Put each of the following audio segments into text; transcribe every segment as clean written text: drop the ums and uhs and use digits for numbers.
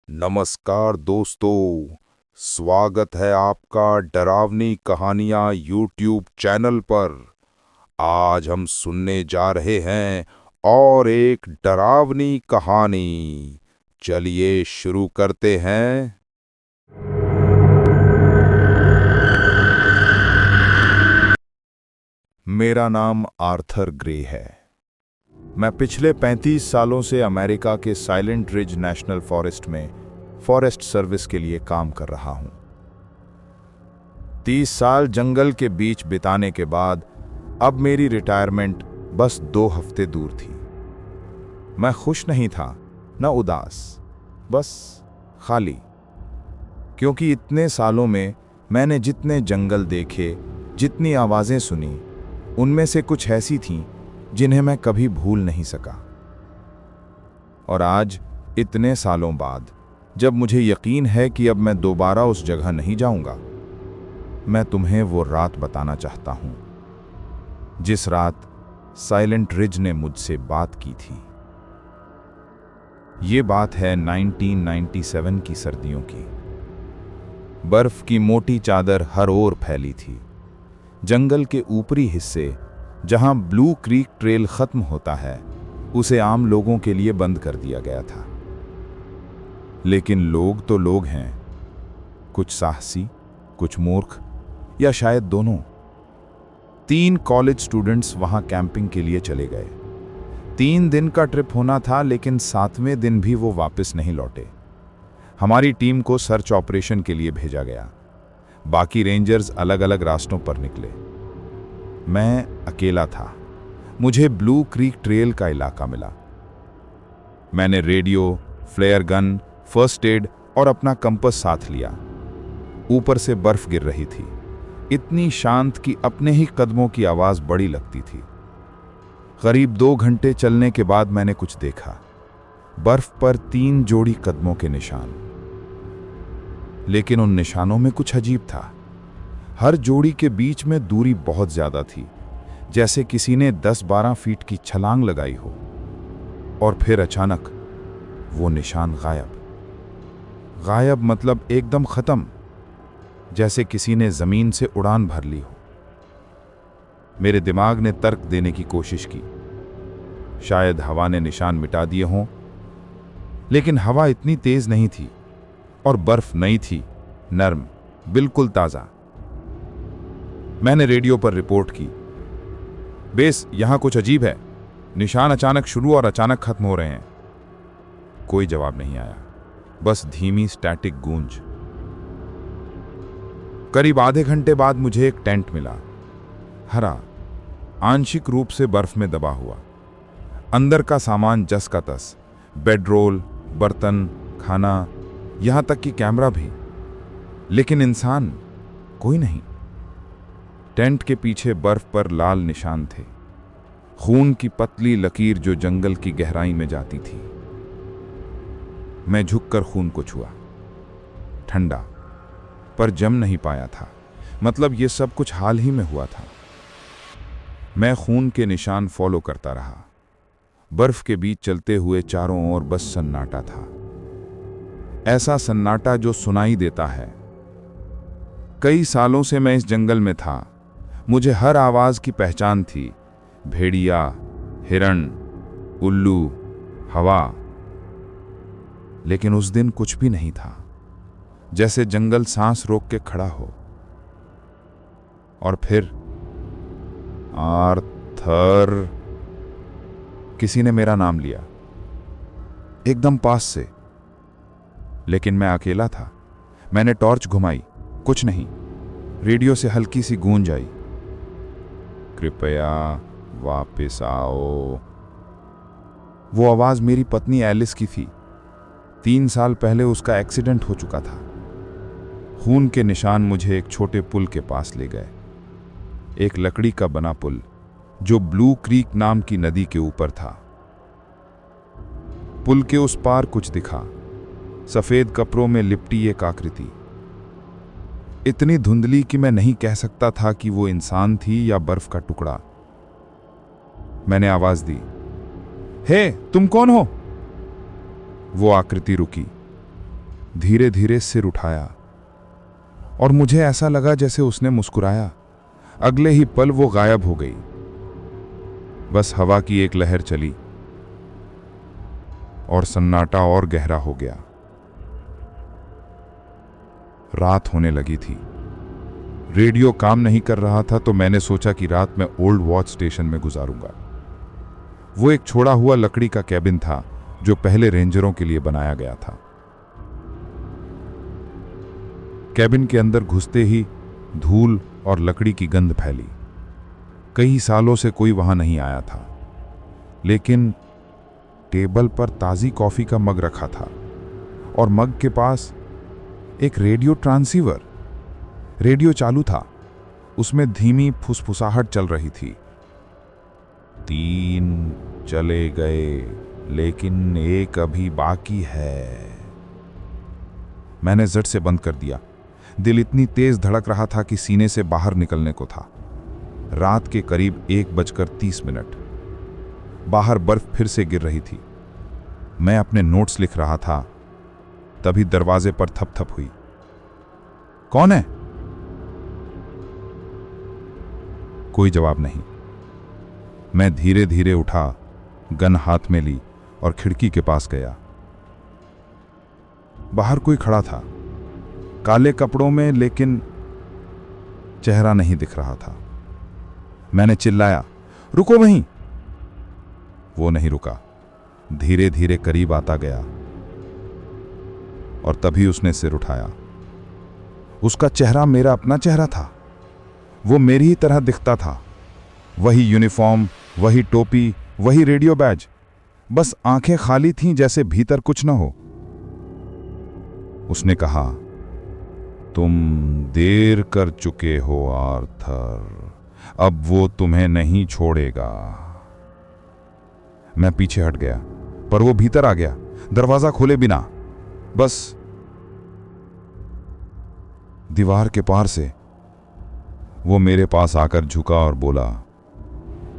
नमस्कार दोस्तों, स्वागत है आपका डरावनी कहानियां यूट्यूब चैनल पर। आज हम सुनने जा रहे हैं और एक डरावनी कहानी। चलिए शुरू करते हैं। मेरा नाम आर्थर ग्रे है। मैं पिछले 35 सालों से अमेरिका के साइलेंट रिज नेशनल फॉरेस्ट में फॉरेस्ट सर्विस के लिए काम कर रहा हूं। 30 साल जंगल के बीच बिताने के बाद अब मेरी रिटायरमेंट बस 2 हफ्ते दूर थी। मैं खुश नहीं था, न उदास, बस खाली। क्योंकि इतने सालों में मैंने जितने जंगल देखे, जितनी आवाजें सुनी, उनमें से कुछ ऐसी थीं जिन्हें मैं कभी भूल नहीं सका। और आज इतने सालों बाद जब मुझे यकीन है कि अब मैं दोबारा उस जगह नहीं जाऊंगा, मैं तुम्हें वो रात बताना चाहता हूं जिस रात साइलेंट रिज ने मुझसे बात की थी। ये बात है 1997 की सर्दियों की। बर्फ की मोटी चादर हर ओर फैली थी। जंगल के ऊपरी हिस्से, जहां ब्लू क्रीक ट्रेल खत्म होता है, उसे आम लोगों के लिए बंद कर दिया गया था। लेकिन लोग तो लोग हैं, कुछ साहसी, कुछ मूर्ख, या शायद दोनों। 3 कॉलेज स्टूडेंट्स वहां कैंपिंग के लिए चले गए। 3 दिन का ट्रिप होना था, लेकिन 7वें दिन भी वो वापस नहीं लौटे। हमारी टीम को सर्च ऑपरेशन के लिए भेजा गया। बाकी रेंजर्स अलग अलग रास्तों पर निकले। मैं अकेला था। मुझे ब्लू क्रीक ट्रेल का इलाका मिला। मैंने radio, flare gun, first aid और अपना कंपास साथ लिया। ऊपर से बर्फ गिर रही थी, इतनी शांत कि अपने ही कदमों की आवाज बड़ी लगती थी। करीब 2 घंटे चलने के बाद मैंने कुछ देखा। बर्फ पर 3 जोड़ी कदमों के निशान। लेकिन उन निशानों में कुछ अजीब था। हर जोड़ी के बीच में दूरी बहुत ज्यादा थी, जैसे किसी ने 10-12 फीट की छलांग लगाई हो। और फिर अचानक वो निशान गायब। गायब मतलब एकदम खत्म, जैसे किसी ने जमीन से उड़ान भर ली हो। मेरे दिमाग ने तर्क देने की कोशिश की। शायद हवा ने निशान मिटा दिए हों, लेकिन हवा इतनी तेज नहीं थी और बर्फ नई थी, नर्म, बिल्कुल ताजा। मैंने रेडियो पर रिपोर्ट की, बेस, यहां कुछ अजीब है। निशान अचानक शुरू और अचानक खत्म हो रहे हैं। कोई जवाब नहीं आया, बस धीमी स्टैटिक गूंज। करीब आधे घंटे बाद मुझे एक टेंट मिला। हरा, आंशिक रूप से बर्फ में दबा हुआ। अंदर का सामान जस का तस, बेडरोल, बर्तन, खाना, यहां तक कि कैमरा भी। लेकिन इंसान कोई नहीं। टेंट के पीछे बर्फ पर लाल निशान थे, खून की पतली लकीर जो जंगल की गहराई में जाती थी। मैं झुककर खून को छुआ। ठंडा, पर जम नहीं पाया था। मतलब ये सब कुछ हाल ही में हुआ था। मैं खून के निशान फॉलो करता रहा। बर्फ के बीच चलते हुए चारों ओर बस सन्नाटा था। ऐसा सन्नाटा जो सुनाई देता है। कई सालों से मैं इस जंगल में था। मुझे हर आवाज की पहचान थी। भेड़िया, हिरण, उल्लू, हवा। लेकिन उस दिन कुछ भी नहीं था, जैसे जंगल सांस रोक के खड़ा हो। और फिर आर्थर, किसी ने मेरा नाम लिया, एकदम पास से। लेकिन मैं अकेला था। मैंने टॉर्च घुमाई, कुछ नहीं। रेडियो से हल्की सी गूंज आई, कृपया वापस आओ। वो आवाज मेरी पत्नी एलिस की थी। 3 साल पहले उसका एक्सीडेंट हो चुका था। खून के निशान मुझे एक छोटे पुल के पास ले गए। एक लकड़ी का बना पुल जो ब्लू क्रीक नाम की नदी के ऊपर था। पुल के उस पार कुछ दिखा, सफेद कपड़ों में लिपटी एक आकृति। इतनी धुंधली कि मैं नहीं कह सकता था कि वो इंसान थी या बर्फ का टुकड़ा। मैंने आवाज दी, हे, तुम कौन हो? वो आकृति रुकी, धीरे धीरे सिर उठाया और मुझे ऐसा लगा जैसे उसने मुस्कुराया। अगले ही पल वो गायब हो गई। बस हवा की एक लहर चली और सन्नाटा और गहरा हो गया। रात होने लगी थी। रेडियो काम नहीं कर रहा था तो मैंने सोचा कि रात में ओल्ड वॉच स्टेशन में गुजारूंगा। वो एक छोड़ा हुआ लकड़ी का कैबिन था जो पहले रेंजरों के लिए बनाया गया था। कैबिन के अंदर घुसते ही धूल और लकड़ी की गंध फैली। कई सालों से कोई वहां नहीं आया था, लेकिन टेबल पर ताजी कॉफी का मग रखा था और मग के पास एक रेडियो ट्रांसीवर। रेडियो चालू था, उसमें धीमी फुसफुसाहट चल रही थी। 3 चले गए लेकिन एक अभी बाकी है। मैंने झट से बंद कर दिया। दिल इतनी तेज धड़क रहा था कि सीने से बाहर निकलने को था। रात के करीब 1:30। बाहर बर्फ फिर से गिर रही थी। मैं अपने नोट्स लिख रहा था, तभी दरवाजे पर थपथप हुई। कौन है? कोई जवाब नहीं। मैं धीरे धीरे उठा, गन हाथ में ली और खिड़की के पास गया। बाहर कोई खड़ा था, काले कपड़ों में, लेकिन चेहरा नहीं दिख रहा था। मैंने चिल्लाया, रुको वहीं। वो नहीं रुका, धीरे धीरे करीब आता गया और तभी उसने सिर उठाया। उसका चेहरा मेरा अपना चेहरा था। वो मेरी ही तरह दिखता था। वही यूनिफॉर्म, वही टोपी, वही रेडियो बैज, बस आंखें खाली थीं जैसे भीतर कुछ न हो। उसने कहा, तुम देर कर चुके हो आर्थर, अब वो तुम्हें नहीं छोड़ेगा। मैं पीछे हट गया, पर वो भीतर आ गया, दरवाजा खोले बिना। बस दीवार के पार से वो मेरे पास आकर झुका और बोला,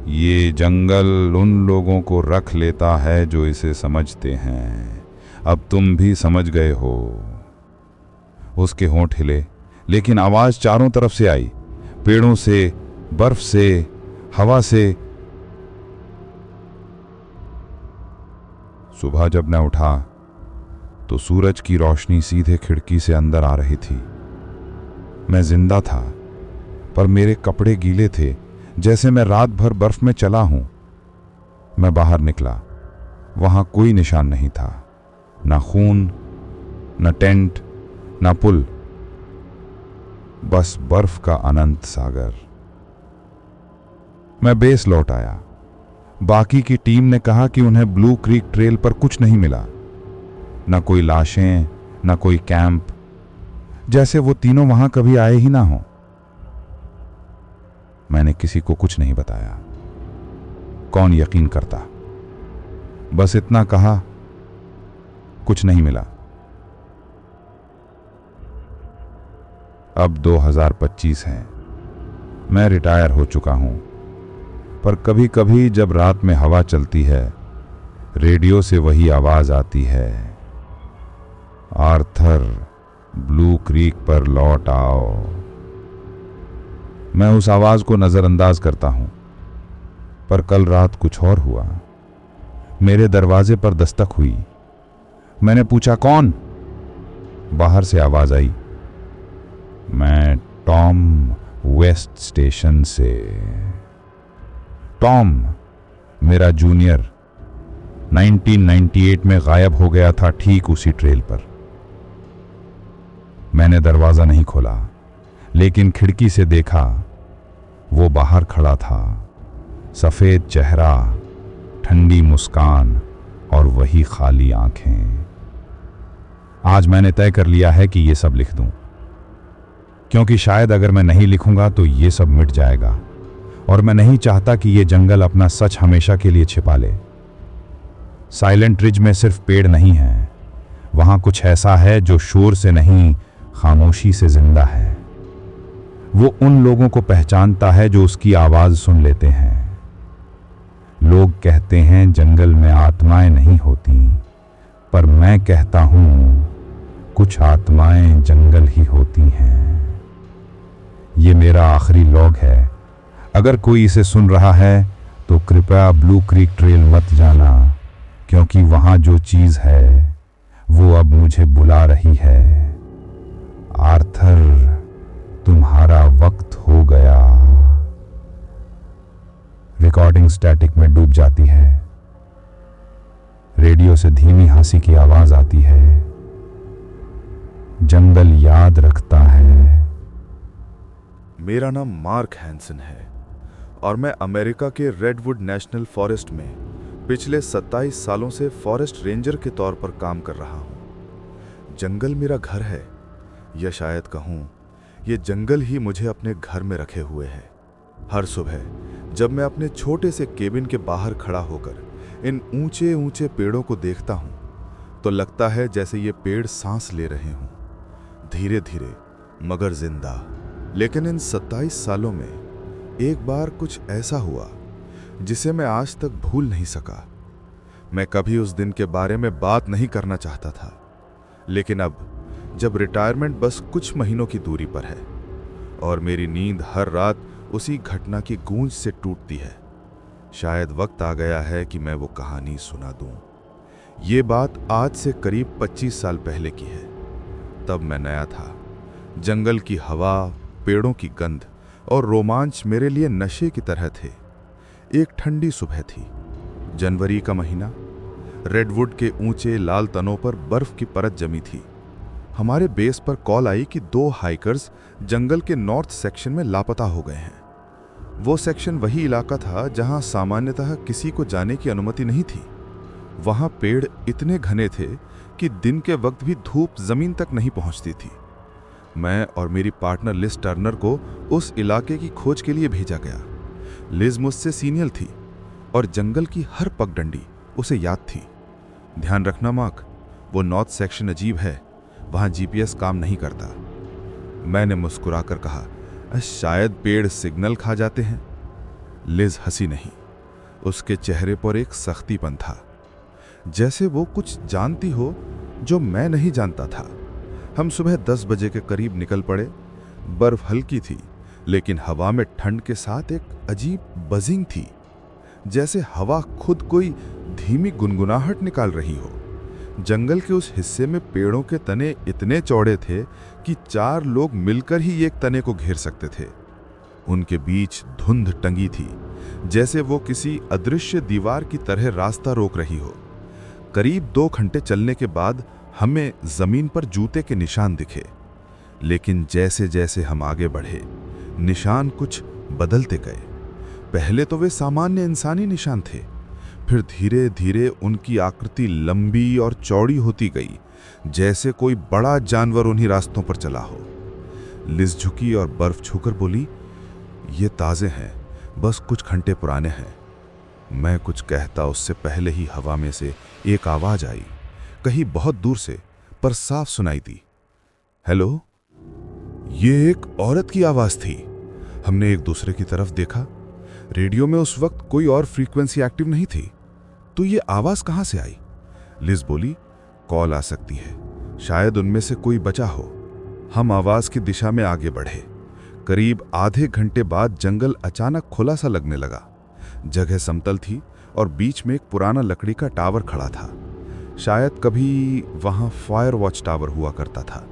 ये जंगल उन लोगों को रख लेता है जो इसे समझते हैं। अब तुम भी समझ गए हो। उसके होंठ हिले, लेकिन आवाज चारों तरफ से आई, पेड़ों से, बर्फ से, हवा से। सुबह जब मैं उठा तो सूरज की रोशनी सीधे खिड़की से अंदर आ रही थी। मैं जिंदा था, पर मेरे कपड़े गीले थे, जैसे मैं रात भर बर्फ में चला हूं। मैं बाहर निकला, वहां कोई निशान नहीं था, ना खून, न टेंट, ना पुल, बस बर्फ का अनंत सागर। मैं बेस लौट आया। बाकी की टीम ने कहा कि उन्हें ब्लू क्रीक ट्रेल पर कुछ नहीं मिला, ना कोई लाशें, ना कोई कैंप, जैसे वो तीनों वहां कभी आए ही ना हों। मैंने किसी को कुछ नहीं बताया। कौन यकीन करता? बस इतना कहा, कुछ नहीं मिला। अब 2025 है, मैं रिटायर हो चुका हूं, पर कभी कभी जब रात में हवा चलती है, रेडियो से वही आवाज आती है, आर्थर, ब्लू क्रीक पर लौट आओ। मैं उस आवाज को नजरअंदाज करता हूं, पर कल रात कुछ और हुआ। मेरे दरवाजे पर दस्तक हुई। मैंने पूछा, कौन? बाहर से आवाज आई, मैं टॉम वेस्ट स्टेशन से। टॉम, मेरा जूनियर, 1998 में गायब हो गया था, ठीक उसी ट्रेल पर। मैंने दरवाजा नहीं खोला, लेकिन खिड़की से देखा, वो बाहर खड़ा था, सफेद चेहरा, ठंडी मुस्कान और वही खाली आंखें। आज मैंने तय कर लिया है कि ये सब लिख दूं, क्योंकि शायद अगर मैं नहीं लिखूंगा तो ये सब मिट जाएगा, और मैं नहीं चाहता कि ये जंगल अपना सच हमेशा के लिए छिपा ले। साइलेंट रिज में सिर्फ पेड़ नहीं है, वहां कुछ ऐसा है जो शोर से नहीं, खामोशी से जिंदा है। वो उन लोगों को पहचानता है जो उसकी आवाज सुन लेते हैं। लोग कहते हैं जंगल में आत्माएं नहीं होती, पर मैं कहता हूं कुछ आत्माएं जंगल ही होती हैं। ये मेरा आखिरी लॉग है। अगर कोई इसे सुन रहा है तो कृपया ब्लू क्रीक ट्रेल मत जाना, क्योंकि वहां जो चीज है वो अब मुझे बुला रही है। आर्थर, तुम्हारा वक्त हो गया। रिकॉर्डिंग स्टैटिक में डूब जाती है। रेडियो से धीमी हंसी की आवाज आती है। जंगल याद रखता है। मेरा नाम मार्क हैंसन है और मैं अमेरिका के रेडवुड नेशनल फॉरेस्ट में पिछले 27 सालों से फॉरेस्ट रेंजर के तौर पर काम कर रहा हूं। जंगल मेरा घर है, या शायद कहूं ये जंगल ही मुझे अपने घर में रखे हुए है। हर सुबह जब मैं अपने छोटे से केबिन के बाहर खड़ा होकर इन ऊंचे ऊंचे पेड़ों को देखता हूं तो लगता है जैसे ये पेड़ सांस ले रहे हों, धीरे धीरे मगर जिंदा। लेकिन इन 27 सालों में एक बार कुछ ऐसा हुआ जिसे मैं आज तक भूल नहीं सका। मैं कभी उस दिन के बारे में बात नहीं करना चाहता था, लेकिन अब जब रिटायरमेंट बस कुछ महीनों की दूरी पर है और मेरी नींद हर रात उसी घटना की गूंज से टूटती है, शायद वक्त आ गया है कि मैं वो कहानी सुना दूं। ये बात आज से करीब 25 साल पहले की है। तब मैं नया था। जंगल की हवा, पेड़ों की गंध और रोमांच मेरे लिए नशे की तरह थे। एक ठंडी सुबह थी, जनवरी का महीना। रेडवुड के ऊंचे लाल तनों पर बर्फ की परत जमी थी। हमारे बेस पर कॉल आई कि 2 हाइकर्स जंगल के नॉर्थ सेक्शन में लापता हो गए हैं। वो सेक्शन वही इलाका था जहां सामान्यतः किसी को जाने की अनुमति नहीं थी। वहां पेड़ इतने घने थे कि दिन के वक्त भी धूप जमीन तक नहीं पहुंचती थी। मैं और मेरी पार्टनर लिज टर्नर को उस इलाके की खोज के लिए भेजा गया। लिज मुझसे सीनियर थी और जंगल की हर पगडंडी उसे याद थी। ध्यान रखना मार्क, वो नॉर्थ सेक्शन अजीब है, वहां जीपीएस काम नहीं करता। मैंने मुस्कुराकर कहा, शायद पेड़ सिग्नल खा जाते हैं। लिज हंसी नहीं, उसके चेहरे पर एक सख्तीपन था, जैसे वो कुछ जानती हो जो मैं नहीं जानता था। हम सुबह 10 बजे के करीब निकल पड़े। बर्फ हल्की थी, लेकिन हवा में ठंड के साथ एक अजीब बजिंग थी, जैसे हवा खुद कोई धीमी गुनगुनाहट निकाल रही हो। जंगल के उस हिस्से में पेड़ों के तने इतने चौड़े थे कि 4 लोग मिलकर ही एक तने को घेर सकते थे। उनके बीच धुंध टंगी थी, जैसे वो किसी अदृश्य दीवार की तरह रास्ता रोक रही हो। करीब 2 घंटे चलने के बाद हमें जमीन पर जूते के निशान दिखे, लेकिन जैसे जैसे हम आगे बढ़े निशान कुछ बदलते गए। पहले तो वे सामान्य इंसानी निशान थे, फिर धीरे धीरे उनकी आकृति लंबी और चौड़ी होती गई, जैसे कोई बड़ा जानवर उन्हीं रास्तों पर चला हो। लिज झुकी और बर्फ छूकर बोली, ये ताजे हैं, बस कुछ घंटे पुराने हैं। मैं कुछ कहता उससे पहले ही हवा में से एक आवाज आई, कहीं बहुत दूर से, पर साफ सुनाई दी। हेलो। ये एक औरत की आवाज थी। हमने एक दूसरे की तरफ देखा। रेडियो में उस वक्त कोई और फ्रीक्वेंसी एक्टिव नहीं थी। तो ये आवाज कहां से आई? लिज बोली, कॉल आ सकती है, शायद उनमें से कोई बचा हो। हम आवाज की दिशा में आगे बढ़े। करीब आधे घंटे बाद जंगल अचानक खुला सा लगने लगा। जगह समतल थी और बीच में एक पुराना लकड़ी का टावर खड़ा था। शायद कभी वहां फायर वॉच टावर हुआ करता था।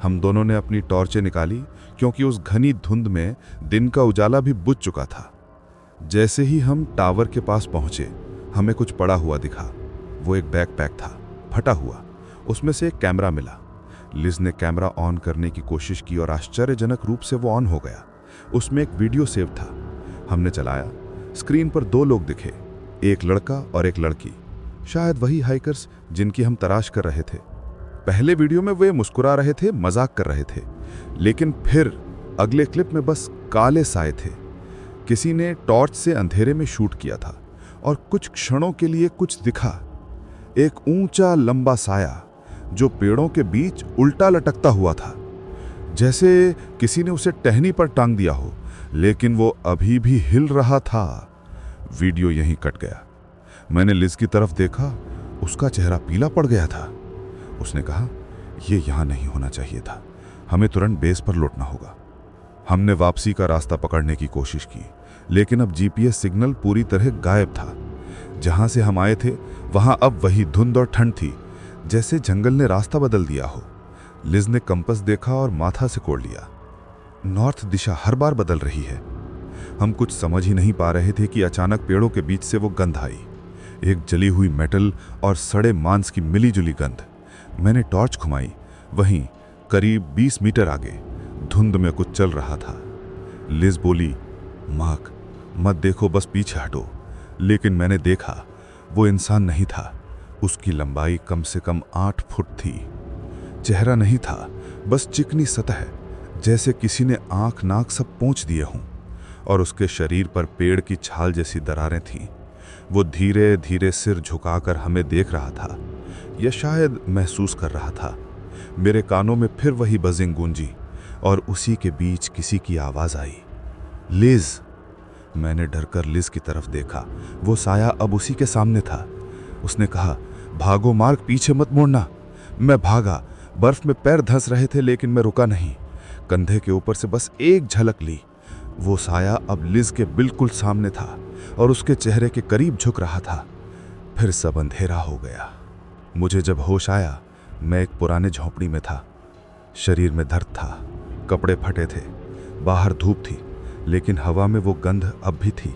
हम दोनों ने अपनी टॉर्चें निकाली, क्योंकि उस घनी धुंध में दिन का उजाला भी बुझ चुका था। जैसे ही हम टावर के पास पहुंचे, हमें कुछ पड़ा हुआ दिखा। वो एक बैकपैक था, फटा हुआ। उसमें से एक कैमरा मिला। लिज ने कैमरा ऑन करने की कोशिश की और आश्चर्यजनक रूप से वो ऑन हो गया। उसमें एक वीडियो सेव था। हमने चलाया। स्क्रीन पर 2 लोग दिखे, एक लड़का और एक लड़की, शायद वही हाइकर्स जिनकी हम तलाश कर रहे थे। पहले वीडियो में वे मुस्कुरा रहे थे, मजाक कर रहे थे, लेकिन फिर अगले क्लिप में बस काले साए थे। किसी ने टॉर्च से अंधेरे में शूट किया था और कुछ क्षणों के लिए कुछ दिखा। एक ऊंचा लंबा साया जो पेड़ों के बीच उल्टा लटकता हुआ था, जैसे किसी ने उसे टहनी पर टांग दिया हो, लेकिन वो अभी भी हिल रहा था। वीडियो यहीं कट गया। मैंने लिज की तरफ देखा, उसका चेहरा पीला पड़ गया था। उसने कहा, ये यहाँ नहीं होना चाहिए था। हमें तुरंत बेस पर लौटना होगा। हमने वापसी का रास्ता पकड़ने की कोशिश की, लेकिन अब जीपीएस सिग्नल पूरी तरह गायब था। जहां से हम आए थे वहां अब वही धुंध और ठंड थी, जैसे जंगल ने रास्ता बदल दिया हो। लिज ने कंपास देखा और माथा से कोड़ लिया। नॉर्थ दिशा हर बार बदल रही है। हम कुछ समझ ही नहीं पा रहे थे कि अचानक पेड़ों के बीच से वो गंध आई, एक जली हुई मेटल और सड़े मांस की मिलीजुली गंध। मैंने टॉर्च घुमाई। वहीं करीब 20 मीटर आगे धुंध में कुछ चल रहा था। लिज बोली, मार्क मत देखो, बस पीछे हटो। लेकिन मैंने देखा, वो इंसान नहीं था। उसकी लंबाई कम से कम 8 फुट थी। चेहरा नहीं था, बस चिकनी सतह, जैसे किसी ने आंख नाक सब पोंछ दिए हों। और उसके शरीर पर पेड़ की छाल जैसी दरारें थीं। वो धीरे धीरे सिर झुकाकर हमें देख रहा था, या शायद महसूस कर रहा था। मेरे कानों में फिर वही बजिंग गूंजी और उसी के बीच किसी की आवाज आई, लिज। मैंने डरकर लिज की तरफ देखा। वो साया अब उसी के सामने था। उसने कहा, भागो मार्क, पीछे मत मुड़ना। मैं भागा। बर्फ में पैर धंस रहे थे, लेकिन मैं रुका नहीं। कंधे के ऊपर से बस एक झलक ली। वो साया अब लिज के बिल्कुल सामने था और उसके चेहरे के करीब झुक रहा था। फिर सब अंधेरा हो गया। मुझे जब होश आया, मैं एक पुराने झोंपड़ी में था। शरीर में दर्द था, कपड़े फटे थे, बाहर धूप थी, लेकिन हवा में वो गंध अब भी थी।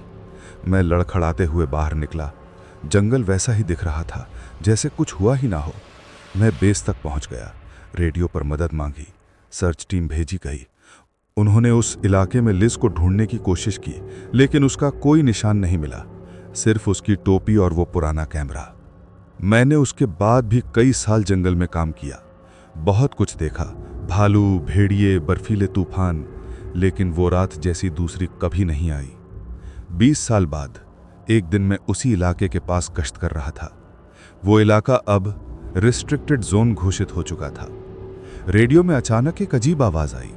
मैं लड़खड़ाते हुए बाहर निकला। जंगल वैसा ही दिख रहा था जैसे कुछ हुआ ही ना हो। मैं बेस तक पहुंच गया। रेडियो पर मदद मांगी। सर्च टीम भेजी गई। उन्होंने उस इलाके में लिज को ढूंढने की कोशिश की, लेकिन उसका कोई निशान नहीं मिला, सिर्फ उसकी टोपी और वो पुराना कैमरा। मैंने उसके बाद भी कई साल जंगल में काम किया, बहुत कुछ देखा, भालू, भेड़िए, बर्फीले तूफान, लेकिन वो रात जैसी दूसरी कभी नहीं आई। 20 साल बाद एक दिन मैं उसी इलाके के पास गश्त कर रहा था। वो इलाका अब रिस्ट्रिक्टेड जोन घोषित हो चुका था। रेडियो में अचानक एक अजीब आवाज आई।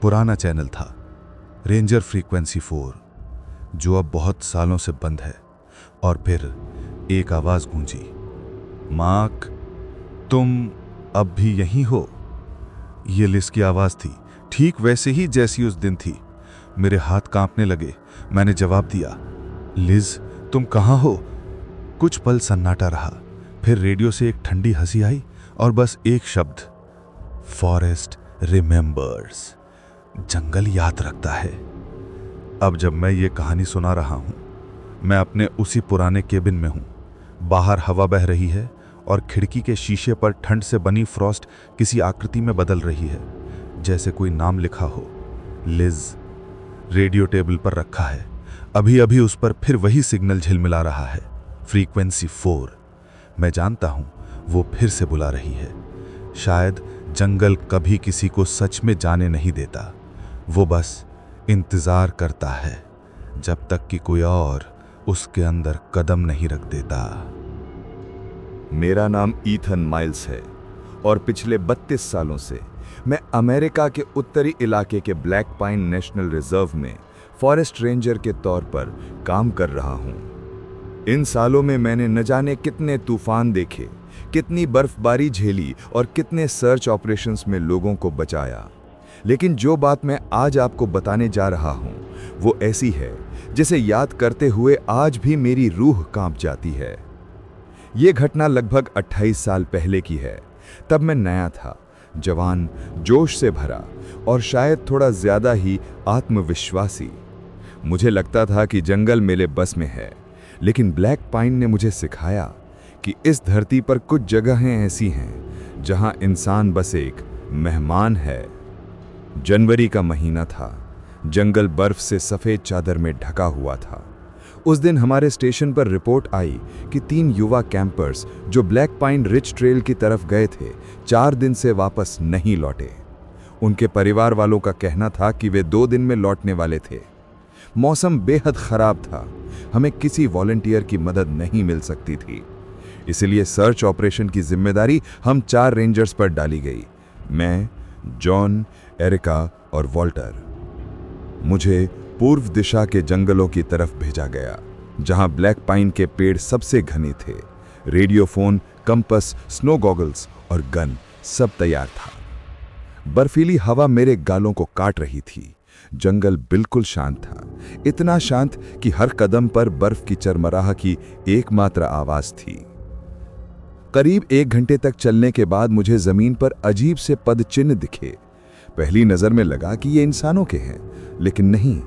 पुराना चैनल था, रेंजर फ्रीक्वेंसी 4, जो अब बहुत सालों से बंद है। और फिर एक आवाज गूंजी, मार्क, तुम अब भी यहीं हो? ये लिज की आवाज थी, ठीक वैसे ही जैसी उस दिन थी। मेरे हाथ कांपने लगे। मैंने जवाब दिया, लिज, तुम कहां हो? कुछ पल सन्नाटा रहा। फिर रेडियो से एक ठंडी हंसी आई और बस एक शब्द, फॉरेस्ट रिमेंबर्स। जंगल याद रखता है। अब जब मैं ये कहानी सुना रहा हूं, मैं अपने उसी पुराने केबिन में हूं। बाहर हवा बह रही है और खिड़की के शीशे पर ठंड से बनी फ्रॉस्ट किसी आकृति में बदल रही है, जैसे कोई नाम लिखा हो, लिज। रेडियो टेबल पर रखा है। अभी अभी उस पर फिर वही सिग्नल झिलमिला रहा है, फ्रीक्वेंसी 4। मैं जानता हूं वो फिर से बुला रही है। शायद जंगल कभी किसी को सच में जाने नहीं देता। वो बस इंतजार करता है जब तक कि कोई और उसके अंदर कदम नहीं रख देता। मेरा नाम ईथन माइल्स है और पिछले 32 सालों से मैं अमेरिका के उत्तरी इलाके के ब्लैक पाइन नेशनल रिजर्व में फॉरेस्ट रेंजर के तौर पर काम कर रहा हूं। इन सालों में मैंने न जाने कितने तूफान देखे, कितनी बर्फबारी झेली और कितने सर्च ऑपरेशंस में लोगों को बचाया। लेकिन जो बात मैं आज आपको बताने जा रहा हूं, वो ऐसी है जिसे याद करते हुए आज भी मेरी रूह कांप जाती है। ये घटना लगभग 28 साल पहले की है। तब मैं नया था, जवान, जोश से भरा और शायद थोड़ा ज्यादा ही आत्मविश्वासी। मुझे लगता था कि जंगल मेरे बस में है, लेकिन ब्लैक पाइन ने मुझे सिखाया कि इस धरती पर कुछ जगहें ऐसी हैं जहां इंसान बस एक मेहमान है। जनवरी का महीना था। जंगल बर्फ से सफेद चादर में ढका हुआ था। उस दिन हमारे स्टेशन पर रिपोर्ट आई कि 3 युवा कैंपर्स जो ब्लैक पाइन रिज ट्रेल की तरफ गए थे, 4 दिन से वापस नहीं लौटे। उनके परिवार वालों का कहना था कि वे 2 दिन में लौटने वाले थे। मौसम बेहद खराब था। हमें किसी वॉलंटियर की मदद नहीं मिल सकती थी, इसलिए सर्च ऑपरेशन की जिम्मेदारी हम 4 रेंजर्स पर डाली गई, मैं, जॉन, एरिका और वॉल्टर। मुझे पूर्व दिशा के जंगलों की तरफ भेजा गया, जहां ब्लैक पाइन के पेड़ सबसे घने थे। Radio phone, compass, snow goggles और गन सब तैयार था। बर्फीली हवा मेरे गालों को काट रही थी। जंगल बिल्कुल शांत था, इतना शांत कि हर कदम पर बर्फ की चरमराह की एकमात्र आवाज थी। करीब 1 घंटे तक चलने के बाद मुझे जमीन पर अजीब से पद चिन्ह दिखे। पहली नजर में लगा कि ये इंसानों के हैं, लेकिन नहीं,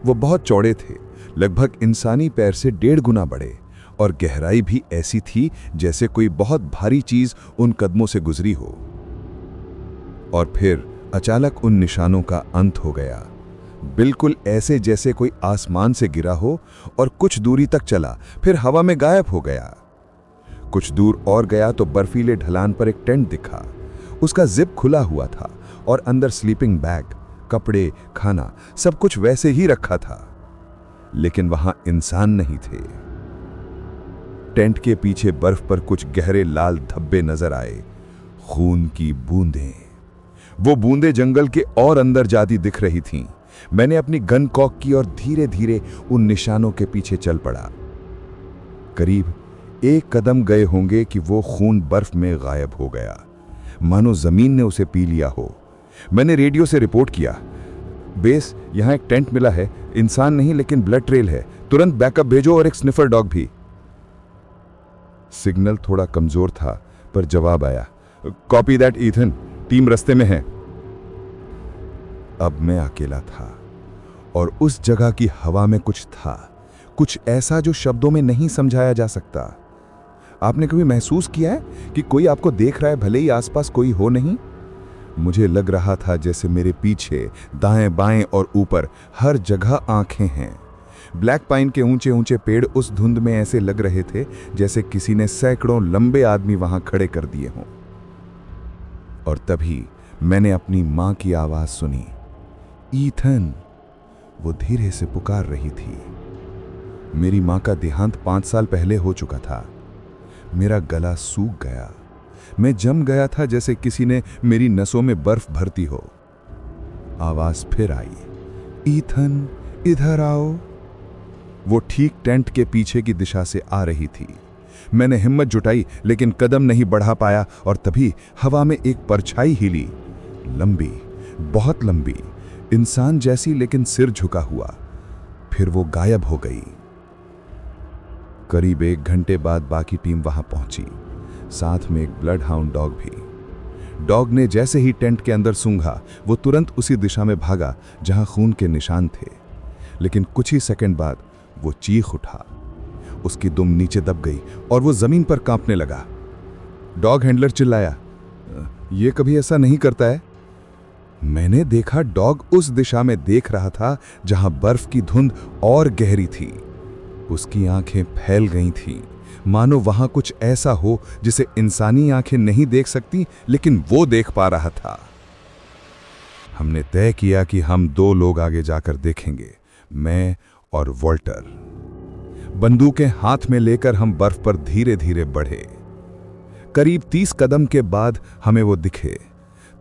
वो बहुत चौड़े थे, लगभग इंसानी पैर से 1.5 गुना बड़े, और गहराई भी ऐसी थी जैसे कोई बहुत भारी चीज उन कदमों से गुजरी हो। और फिर अचानक उन निशानों का अंत हो गया, बिल्कुल ऐसे जैसे कोई आसमान से गिरा हो और कुछ दूरी तक चला, फिर हवा में गायब हो गया। कुछ दूर और गया तो बर्फीले ढलान पर एक टेंट दिखा। उसका जिप खुला हुआ था और अंदर स्लीपिंग बैग, कपड़े, खाना सब कुछ वैसे ही रखा था, लेकिन वहां इंसान नहीं थे। टेंट के पीछे बर्फ पर कुछ गहरे लाल धब्बे नजर आए, खून की बूंदें। वो बूंदें जंगल के और अंदर जाती दिख रही थीं। मैंने अपनी गन कॉक की और धीरे धीरे उन निशानों के पीछे चल पड़ा। करीब 1 कदम गए होंगे कि वो खून बर्फ में गायब हो गया, मानो जमीन ने उसे पी लिया हो। मैंने रेडियो से रिपोर्ट किया, बेस, यहां एक टेंट मिला है, इंसान नहीं लेकिन ब्लड ट्रेल है, तुरंत बैकअप भेजो और एक स्निफर डॉग भी। सिग्नल थोड़ा कमजोर था, पर जवाब आया, कॉपी दैट ईथन, टीम रास्ते में है। अब मैं अकेला था और उस जगह की हवा में कुछ था, कुछ ऐसा जो शब्दों में नहीं समझाया जा सकता। आपने कभी महसूस किया है कि कोई आपको देख रहा है भले ही आसपास कोई हो नहीं? मुझे लग रहा था जैसे मेरे पीछे, दाएं बाएं और ऊपर हर जगह आंखें हैं। ब्लैक पाइन के ऊंचे ऊंचे पेड़ उस धुंध में ऐसे लग रहे थे जैसे किसी ने सैकड़ों लंबे आदमी वहां खड़े कर दिए हों। और तभी मैंने अपनी मां की आवाज सुनी, ईथन। वो धीरे से पुकार रही थी। मेरी मां का देहांत 5 साल पहले हो चुका था। मेरा गला सूख गया, मैं जम गया था जैसे किसी ने मेरी नसों में बर्फ भरती हो। आवाज फिर आई, ईथन इधर आओ। वो ठीक टेंट के पीछे की दिशा से आ रही थी। मैंने हिम्मत जुटाई लेकिन कदम नहीं बढ़ा पाया, और तभी हवा में एक परछाई हिली, लंबी, बहुत लंबी, इंसान जैसी लेकिन सिर झुका हुआ। फिर वो गायब हो गई। करीब 1 घंटे बाद बाकी टीम वहां पहुंची, साथ में एक ब्लड हाउंड डॉग भी। डॉग ने जैसे ही टेंट के अंदर सूंघा, वो तुरंत उसी दिशा में भागा जहां खून के निशान थे। लेकिन कुछ ही सेकंड बाद वो चीख उठा, उसकी दुम नीचे दब गई और वो जमीन पर कांपने लगा। डॉग हैंडलर चिल्लाया, ये कभी ऐसा नहीं करता है। मैंने देखा डॉग उस दिशा में देख रहा था जहां बर्फ की धुंध और गहरी थी। उसकी आंखें फैल गई थीं, मानो वहां कुछ ऐसा हो जिसे इंसानी आंखें नहीं देख सकती, लेकिन वो देख पा रहा था। हमने तय किया कि हम 2 लोग आगे जाकर देखेंगे, मैं और वॉल्टर। बंदूकें हाथ में लेकर हम बर्फ पर धीरे धीरे बढ़े। करीब 30 कदम के बाद हमें वो दिखे,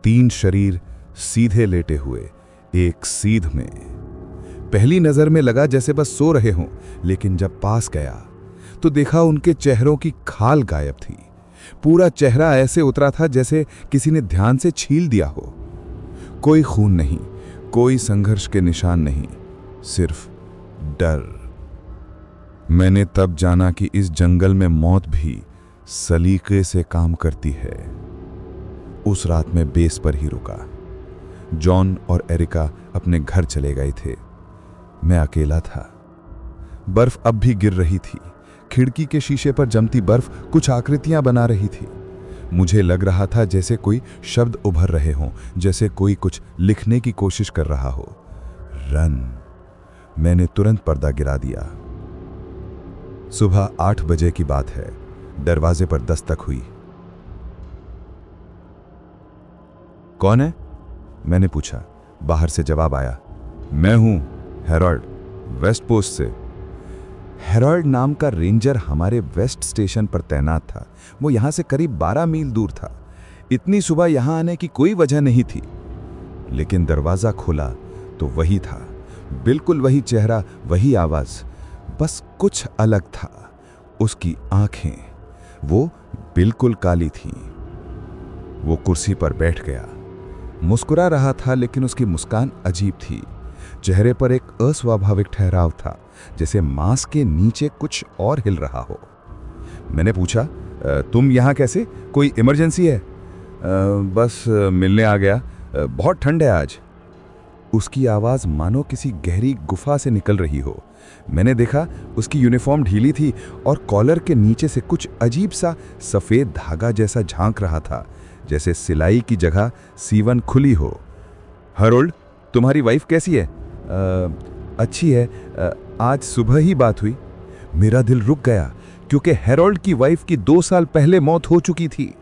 3 शरीर सीधे लेटे हुए, एक सीध में। पहली नजर में लगा जैसे बस सो रहे हों, लेकिन जब पास गया तो देखा उनके चेहरों की खाल गायब थी। पूरा चेहरा ऐसे उतरा था जैसे किसी ने ध्यान से छील दिया हो। कोई खून नहीं, कोई संघर्ष के निशान नहीं, सिर्फ डर। मैंने तब जाना कि इस जंगल में मौत भी सलीके से काम करती है। उस रात में बेस पर ही रुका। जॉन और एरिका अपने घर चले गए थे। मैं अकेला था। बर्फ अब भी गिर रही थी। खिड़की के शीशे पर जमती बर्फ कुछ आकृतियां बना रही थी। मुझे लग रहा था जैसे कोई शब्द उभर रहे हों, जैसे कोई कुछ लिखने की कोशिश कर रहा हो। रन। मैंने तुरंत पर्दा गिरा दिया। सुबह 8 बजे की बात है। दरवाजे पर दस्तक हुई। कौन है? मैंने पूछा। बाहर से जवाब आया, मैं हूं हेरोल्ड, वेस्ट पोस्ट से। हेरोल्ड नाम का रेंजर हमारे वेस्ट स्टेशन पर तैनात था। वो यहां से करीब 12 मील दूर था। इतनी सुबह यहां आने की कोई वजह नहीं थी। लेकिन दरवाजा खोला तो वही था, बिल्कुल वही चेहरा, वही आवाज, बस कुछ अलग था। उसकी आंखें, वो बिल्कुल काली थीं। वो कुर्सी पर बैठ गया। मुस्कुरा रहा था, लेकिन उसकी मुस्कान अजीब थी। चेहरे पर एक अस्वाभाविक ठहराव था, जैसे मांस के नीचे कुछ और हिल रहा हो। मैंने पूछा, तुम यहाँ कैसे? कोई इमरजेंसी है? बस मिलने आ गया। बहुत ठंड है आज। उसकी आवाज़ मानो किसी गहरी गुफा से निकल रही हो। मैंने देखा उसकी यूनिफॉर्म ढीली थी और कॉलर के नीचे से कुछ अजीब सा सफ़ेद धागा जैसा झांक रहा था, जैसे सिलाई की जगह सीवन खुली हो। हरोल्ड, तुम्हारी वाइफ कैसी है? अच्छी है। आज सुबह ही बात हुई। मेरा दिल रुक गया, क्योंकि हेरोल्ड की वाइफ की 2 साल पहले मौत हो चुकी थी।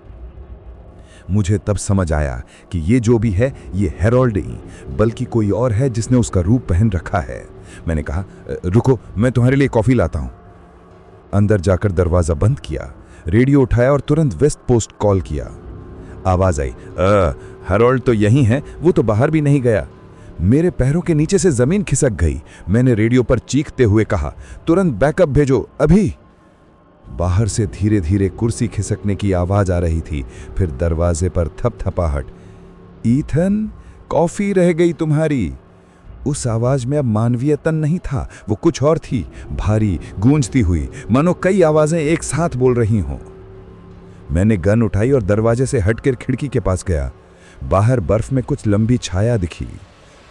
मुझे तब समझ आया कि ये जो भी है, ये हेरोल्ड नहीं बल्कि कोई और है जिसने उसका रूप पहन रखा है। मैंने कहा, रुको, मैं तुम्हारे लिए कॉफ़ी लाता हूँ। अंदर जाकर दरवाज़ा बंद किया, रेडियो उठाया और तुरंत वेस्ट पोस्ट कॉल किया। आवाज़ आई, हेरोल्ड तो यहीं है, वो तो बाहर भी नहीं गया। मेरे पैरों के नीचे से ज़मीन खिसक गई। मैंने रेडियो पर चीखते हुए कहा, तुरंत बैकअप भेजो, अभी। बाहर से धीरे धीरे कुर्सी खिसकने की आवाज आ रही थी, फिर दरवाजे पर थपथपाहट। ईथन, कॉफी रह गई तुम्हारी। उस आवाज में अब मानवीयतन नहीं था, वो कुछ और थी, भारी, गूंजती हुई, मानो कई आवाजें एक साथ बोल रही हों। मैंने गन उठाई और दरवाजे से हटकर खिड़की के पास गया। बाहर बर्फ में कुछ लंबी छाया दिखी,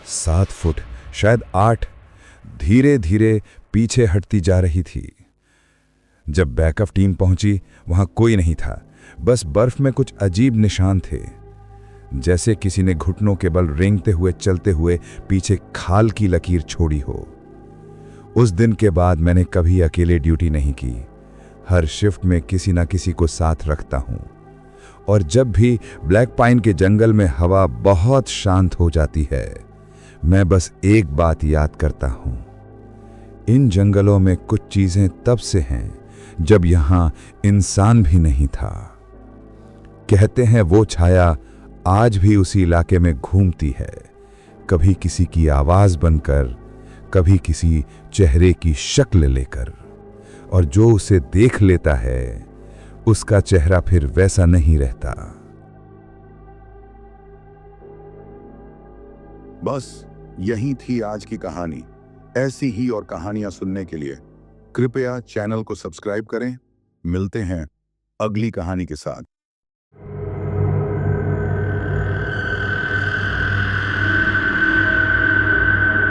7 फुट, शायद 8, धीरे धीरे पीछे हटती जा रही थी। जब बैकअप टीम पहुंची, वहां कोई नहीं था, बस बर्फ में कुछ अजीब निशान थे, जैसे किसी ने घुटनों के बल रेंगते हुए चलते हुए पीछे खाल की लकीर छोड़ी हो। उस दिन के बाद मैंने कभी अकेले ड्यूटी नहीं की। हर शिफ्ट में किसी ना किसी को साथ रखता हूं, और जब भी ब्लैक पाइन के जंगल में हवा बहुत शांत हो जाती है, मैं बस एक बात याद करता हूं, इन जंगलों में कुछ चीजें तब से हैं जब यहां इंसान भी नहीं था। कहते हैं वो छाया आज भी उसी इलाके में घूमती है, कभी किसी की आवाज बनकर, कभी किसी चेहरे की शक्ल लेकर, और जो उसे देख लेता है उसका चेहरा फिर वैसा नहीं रहता। बस यही थी आज की कहानी। ऐसी ही और कहानियां सुनने के लिए कृपया चैनल को सब्सक्राइब करें। मिलते हैं अगली कहानी के साथ।